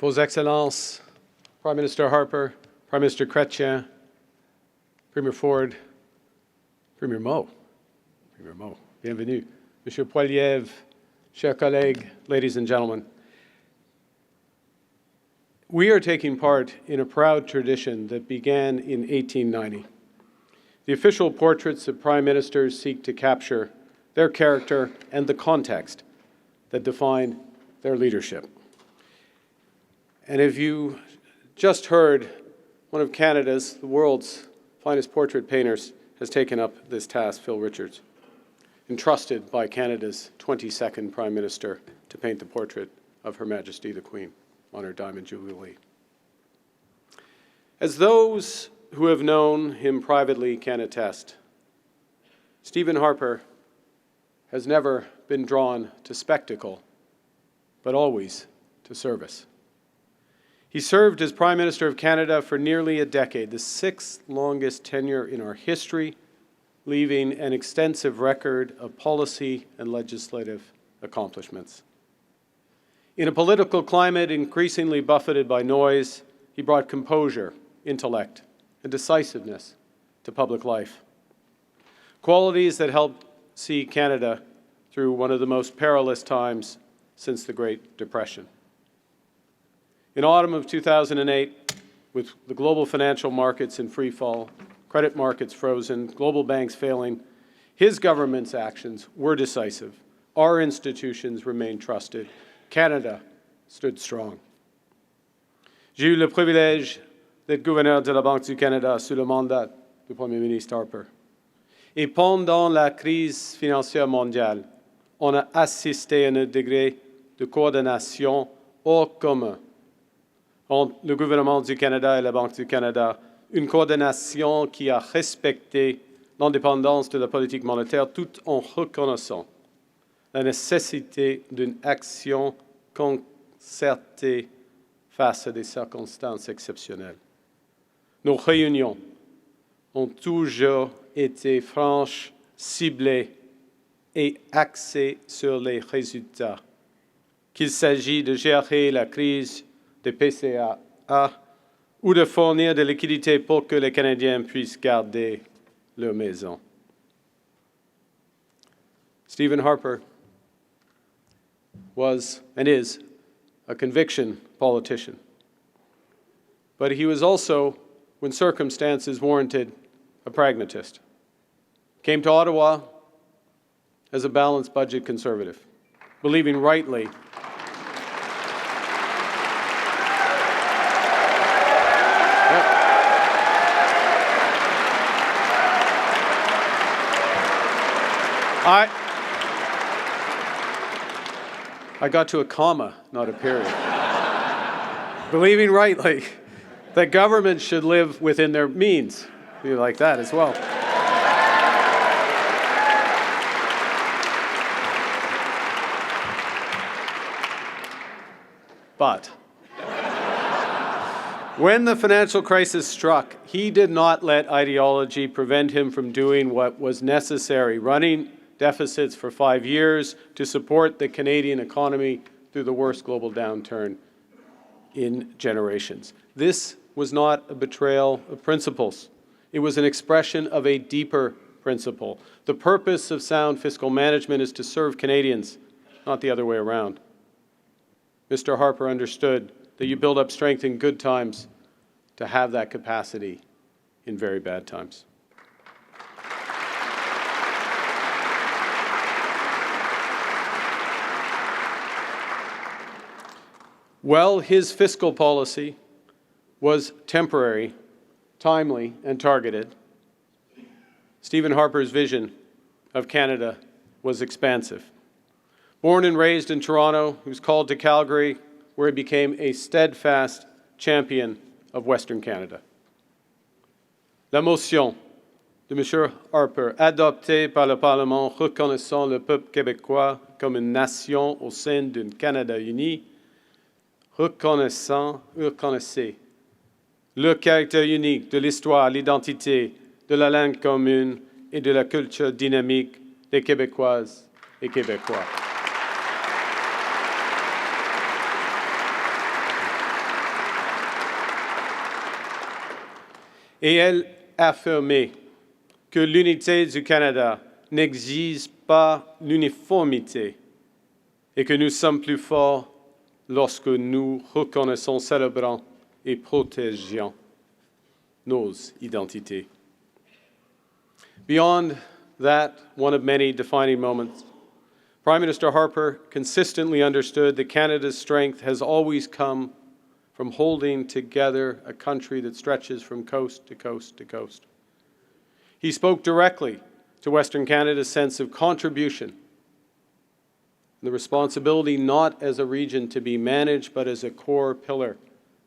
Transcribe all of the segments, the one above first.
Vos Excellences, Prime Minister Harper, Prime Minister Chrétien, Premier Ford, Premier Mo, bienvenue. Monsieur Poilievre, chers collègues, ladies and gentlemen. We are taking part in a proud tradition that began in 1890. The official portraits of prime ministers seek to capture their character and the context that define their leadership. And if you just heard, one of Canada's, the world's finest portrait painters has taken up this task, Phil Richards, entrusted by Canada's 22nd Prime Minister to paint the portrait of Her Majesty the Queen on her Diamond Jubilee. As those who have known him privately can attest, Stephen Harper has never been drawn to spectacle, but always to service. He served as Prime Minister of Canada for nearly a decade, the sixth longest tenure in our history, leaving an extensive record of policy and legislative accomplishments. In a political climate increasingly buffeted by noise, he brought composure, intellect, and decisiveness to public life. Qualities that helped see Canada through one of the most perilous times since the Great Depression. In autumn of 2008, with the global financial markets in free fall, credit markets frozen, global banks failing, his government's actions were decisive. Our institutions remained trusted. Canada stood strong. J'ai eu le privilège d'être gouverneur de la Banque du Canada sous le mandat du Premier ministre Harper. Et pendant la crise financière mondiale, on a assisté à un degré de coordination hors commun entre le gouvernement du Canada et la Banque du Canada, une coordination qui a respecté l'indépendance de la politique monétaire tout en reconnaissant la nécessité d'une action concertée face à des circonstances exceptionnelles. Nos réunions ont toujours été franches, ciblées et axées sur les résultats, qu'il s'agit de gérer la crise des PCA ou de fournir de la liquidité pour que les Canadiens puissent garder leur maison. Stephen Harper was and is a conviction politician, but he was also, when circumstances warranted, a pragmatist. Came to Ottawa as a balanced budget conservative, believing rightly I got to a comma, not a period. Believing rightly that government should live within their means. You like that as well. But when the financial crisis struck, he did not let ideology prevent him from doing what was necessary, running deficits for 5 years to support the Canadian economy through the worst global downturn in generations. This was not a betrayal of principles. It was an expression of a deeper principle. The purpose of sound fiscal management is to serve Canadians, not the other way around. Mr. Harper understood that you build up strength in good times to have that capacity in very bad times. While his fiscal policy was temporary, timely, and targeted, Stephen Harper's vision of Canada was expansive. Born and raised in Toronto, he was called to Calgary, where he became a steadfast champion of Western Canada. La motion de M. Harper, adoptée par le Parlement reconnaissant le peuple québécois comme une nation au sein d'un Canada uni, reconnaissez le caractère unique de l'histoire, l'identité, de la langue commune et de la culture dynamique des Québécoises et Québécois. Et elle affirmait que l'unité du Canada n'exige pas l'uniformité et que nous sommes plus forts lorsque nous reconnaissons, célébrons et protégeons nos identités. Beyond that, one of many defining moments, Prime Minister Harper consistently understood that Canada's strength has always come from holding together a country that stretches from coast to coast to coast. He spoke directly to Western Canada's sense of contribution, the responsibility not as a region to be managed, but as a core pillar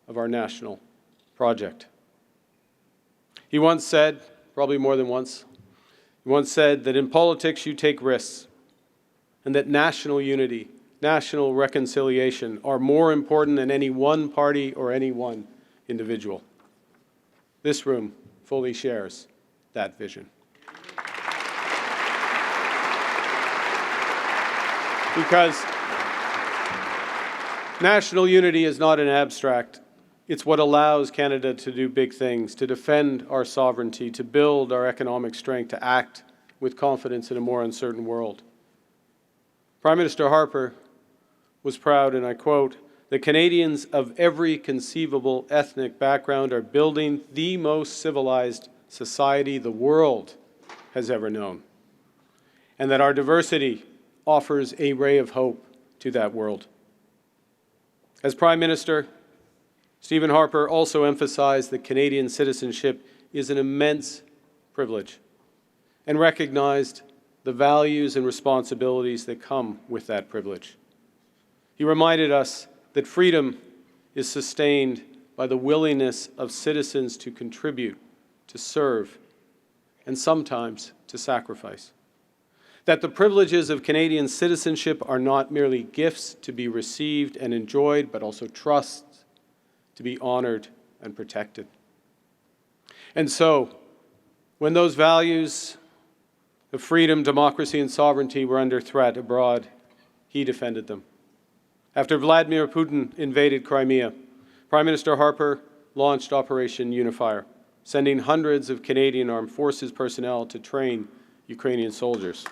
of our national project. He once said, probably more than once, he once said that in politics you take risks, and that national unity, national reconciliation are more important than any one party or any one individual. This room fully shares that vision. Because national unity is not an abstract. It's what allows Canada to do big things, to defend our sovereignty, to build our economic strength, to act with confidence in a more uncertain world. Prime Minister Harper was proud, and I quote, "The Canadians of every conceivable ethnic background are building the most civilized society the world has ever known, and that our diversity offers a ray of hope to that world." As Prime Minister, Stephen Harper also emphasized that Canadian citizenship is an immense privilege and recognized the values and responsibilities that come with that privilege. He reminded us that freedom is sustained by the willingness of citizens to contribute, to serve, and sometimes to sacrifice. That the privileges of Canadian citizenship are not merely gifts to be received and enjoyed, but also trusts to be honored and protected. And so, when those values of freedom, democracy, and sovereignty were under threat abroad, he defended them. After Vladimir Putin invaded Crimea, Prime Minister Harper launched Operation Unifier, sending hundreds of Canadian Armed Forces personnel to train Ukrainian soldiers.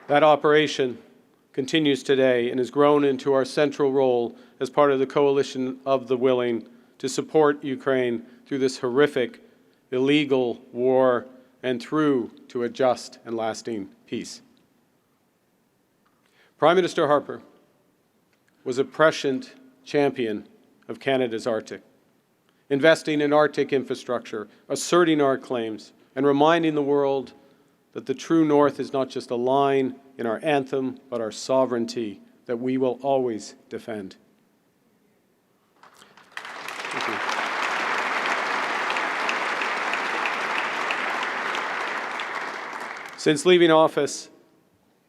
That operation continues today and has grown into our central role as part of the coalition of the willing to support Ukraine through this horrific, illegal war and through to a just and lasting peace. Prime Minister Harper was a prescient champion of Canada's Arctic, investing in Arctic infrastructure, asserting our claims, and reminding the world that the true North is not just a line in our anthem, but our sovereignty that we will always defend. Thank you. Since leaving office,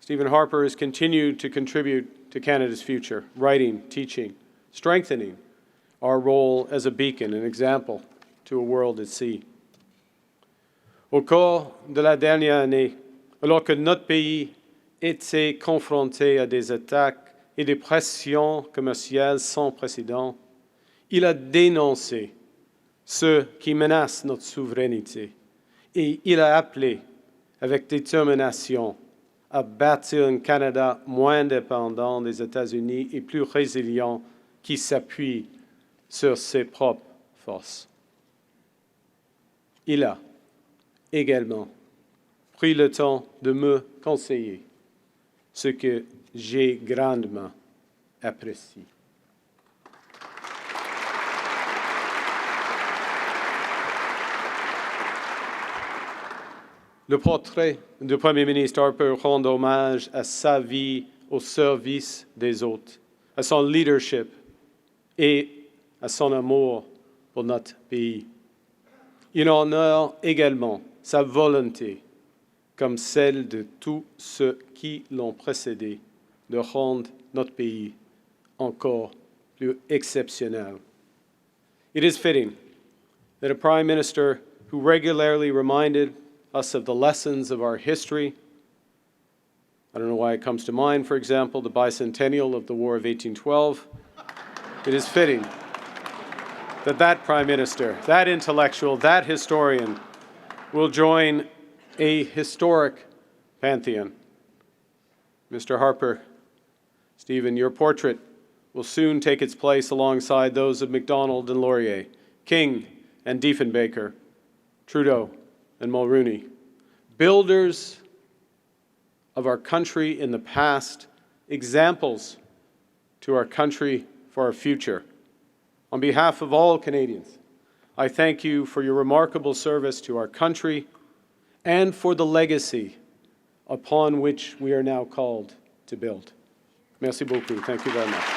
Stephen Harper has continued to contribute to Canada's future, writing, teaching, strengthening our role as a beacon, an example to a world at sea. Au cours de la dernière année, alors que notre pays était confronté à des attaques et des pressions commerciales sans précédent, il a dénoncé ceux qui menacent notre souveraineté et il a appelé avec détermination à bâtir un Canada moins dépendant des États-Unis et plus résilient qui s'appuie sur ses propres forces. Il a également pris le temps de me conseiller, ce que j'ai grandement apprécié. Le portrait du Premier ministre Harper rend hommage à sa vie au service des autres, à son leadership et à son amour pour notre pays. Il honore également sa volonté, comme celle de tous ceux qui l'ont précédé, de rendre notre pays encore plus exceptionnel. It is fitting that a Prime Minister who regularly reminded us of the lessons of our history, I don't know why it comes to mind, for example, the bicentennial of the War of 1812. It is fitting that that Prime Minister, that intellectual, that historian will join a historic pantheon. Mr. Harper, Stephen, your portrait will soon take its place alongside those of MacDonald and Laurier, King and Diefenbaker, Trudeau and Mulrooney, builders of our country in the past, examples to our country for our future. On behalf of all Canadians, I thank you for your remarkable service to our country and for the legacy upon which we are now called to build. Merci beaucoup. Thank you very much.